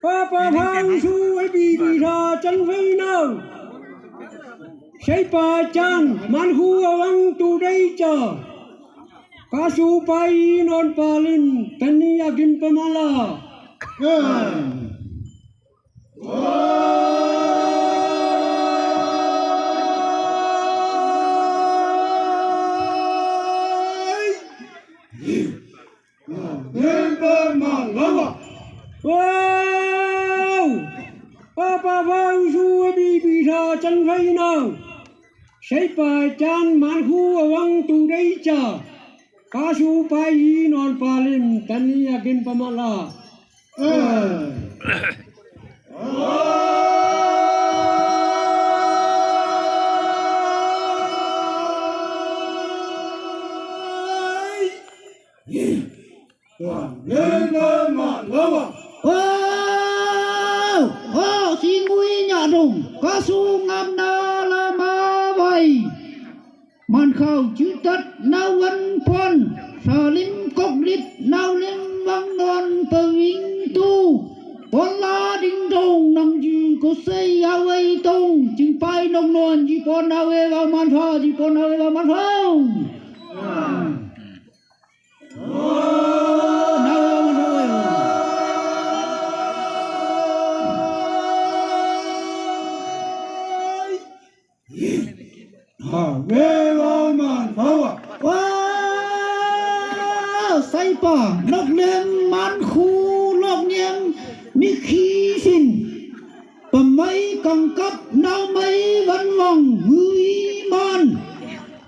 Papa Pausu ai bi ra chân vây nào say pa chan man hu awang tu dai cha kasu pai non palin tani agin pamala Papa Pausu ai bi ra chân vây nào say pa chan man hu awang tu dai cha kasu pai non palin tani agin pamala xin nguy nhà đồng ca su ngam na la ma bay man khâu chữ tất nao văn pon sa lim cốc lít nao lim vang non tơ vinh tu pon la đinh dong nang ji có xây ao ấy tông chừng pai nông non ji pon ao ấy vào man pha ji pon ao ấy vào man pha say pa nóc nem man khu lọc nem mi khí xin bầm mấy còng cấp nao mấy văn vòng người man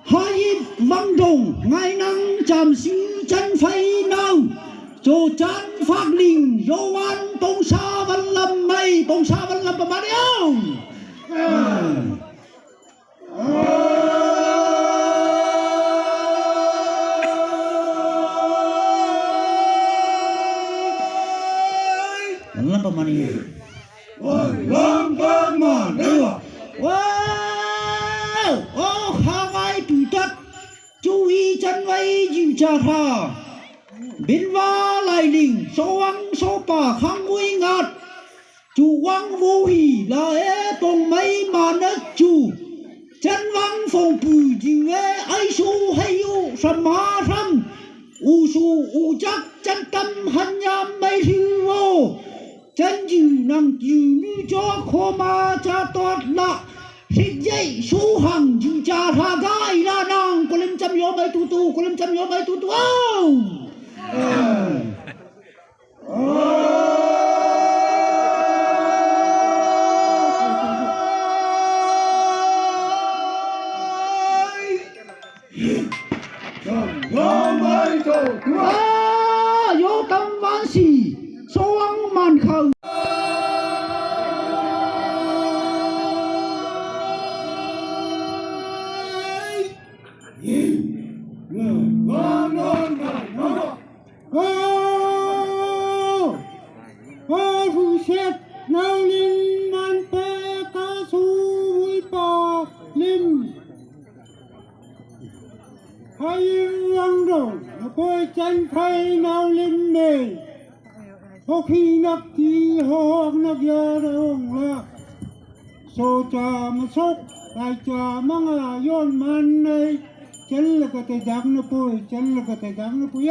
hai văng đồng ngày nắng chạm xứ chân phay nao cho chán phát linh dô an bông sa văn lâm mây bông sa văn lâm bầm mà đeo lampa mani lampa mani wow hàng ai tùy tất chú ý chân vây dịu trà thà bên va lại đình số ăn số bà khang nguy ngạt chú quang vô hỉ là ế bông mấy mà đất chú chân vắng phòng bù dịu ế ai su hay u sầm ma sầm u su u chắc chân tâm hành nham mấy thứ vô chân dư năng dư như cho khô ma cha toát lạ xích dây số hàng dư cha ra gai ra nàng có lên chăm gió mấy tu tu có lên chăm gió mấy tu tu vô tâm văn sĩ số ăn màn khẩu phụ xét nào linh man pe ca su vui pa lim hay vang rồi coi chân thay nào linh này có khi nắp thì họ nắp giờ đâu là số cha mà sốc đại cha mang là yon man này chân là cái dáng nó bôi chân là cái dáng nó bôi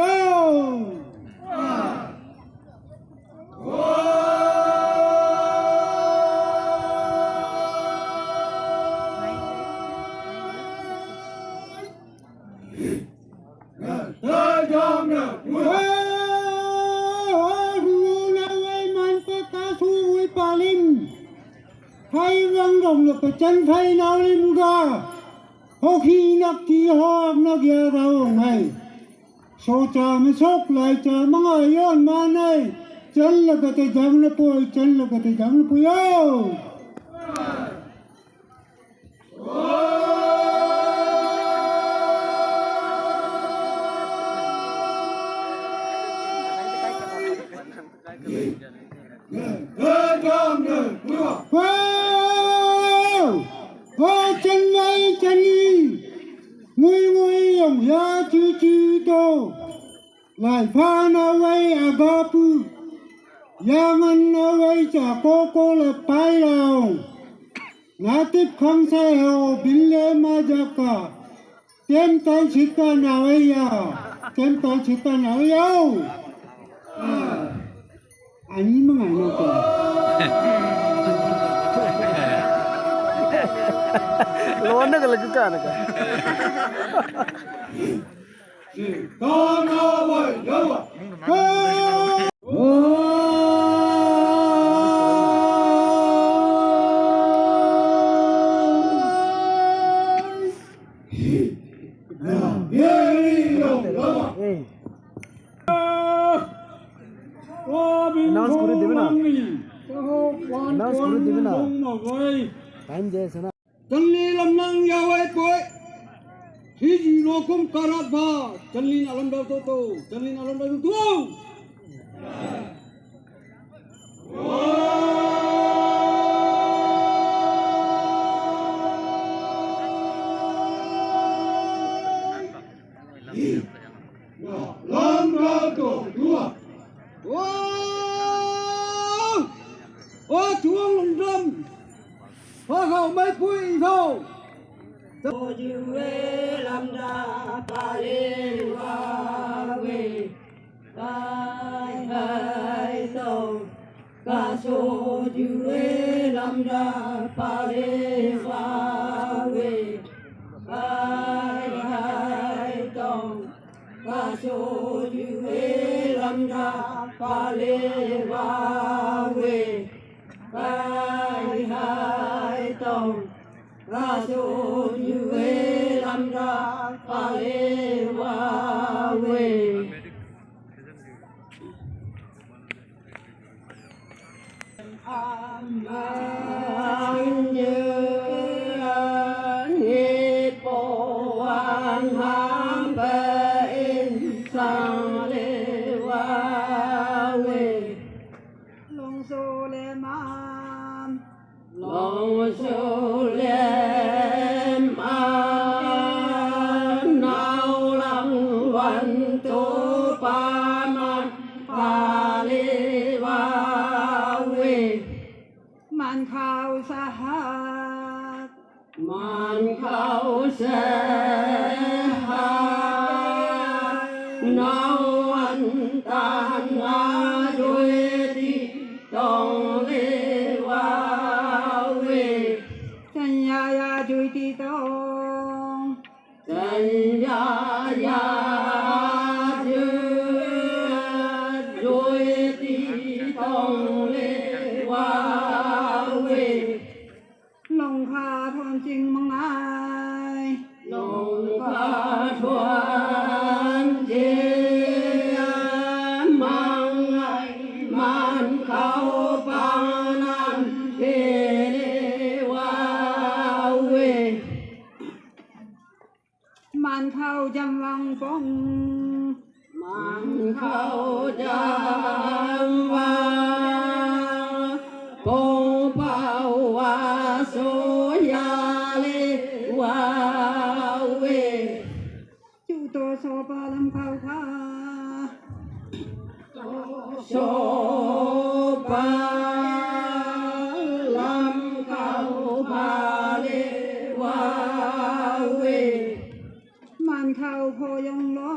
hay văng đồng là cái chân phay nào lên ga có khi nắp thì họ nắp giờ đâu này số cha mới sốc lại cha mang ai yon man này chân là cái dáng nó bôi chân là cái dáng nó bôi chân vây chân đi nguy nguy dòng giá chư chư tô lại pha na vây agapu Yangan away cha koko le pai lao. Natip khang sa heo bille ma jaka. Tem tai chita na ya. Tem tai chita na ya. Ani mga ano ko. Lawan na lagi ka na ka. Kana wai yawa. Announce করে দেবে না announce করে দেবে না টাইম দিয়েছে না Chân lâm năng giao ấy cuối Khi gì nó cũng cả rát va Chân lý nà lâm đau tô tô Chân lý nà lâm đau tô tô Lâm đau tô tô Ô chuông lồng râm Hoa khẩu mấy quý thâu Tô dư ê làm ra Bà lê hoa về Bài hai sâu Cả số dư ê làm ra Bà lê hoa về Bài hai sâu Cả số dư ê làm ra Bà lê hoa về Bài hai sâu Ra số như ê làm ra Bà lê hoa về An như Nhị bộ an hàm bên sang lê hoa về Long số lê man Long số lê man Nào lăng văn tô ba man Bà lê hoa về Man khao sa hát Man khao sa hát Nào anh tan ngã đuôi đi Tông lê hoa về Chân ya ya đuôi đi tông Chân ya ya đuôi đi tông lê hoa về Long kha thuần chinh mong ai Long kha thuần chinh mong ai Man khao ba nan Bê lê hoa về Man khao dâm vang phong Man khao dâm vang phong bao hoa số ya lê hoa về Chú tô số ba lâm khao kha số ba lâm khao ba lê hoa về Man khao phô yong lo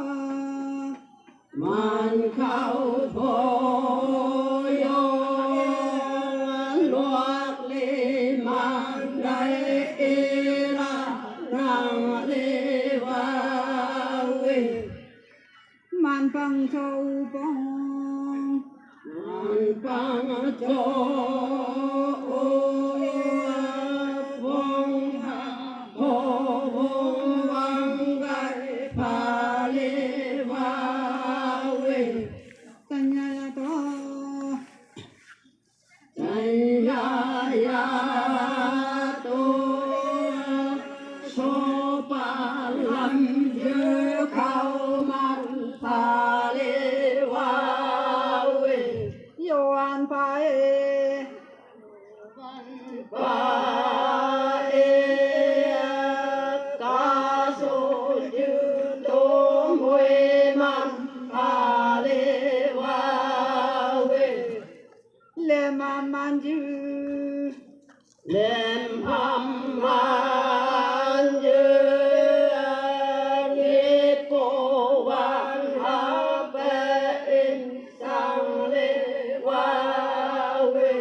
Man khao phô yong loạt lê man đại ê ra rang lê hoa về Man bang châu bong Man bang châu bong Hồ bong vang gai Bà lê hoa về Tân ya ya to Tân ya to Số ba lâm dư khao man Bà lê hoa về Yo an pa e Pa e Ca số dư tô mùi man Bà lê hoa về man dư Lem ham man dư Liệt cô văn ha bê in sang lê hoa quê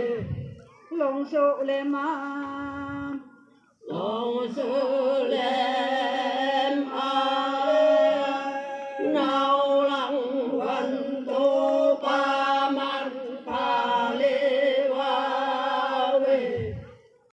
long số lệ man Lòng sư lê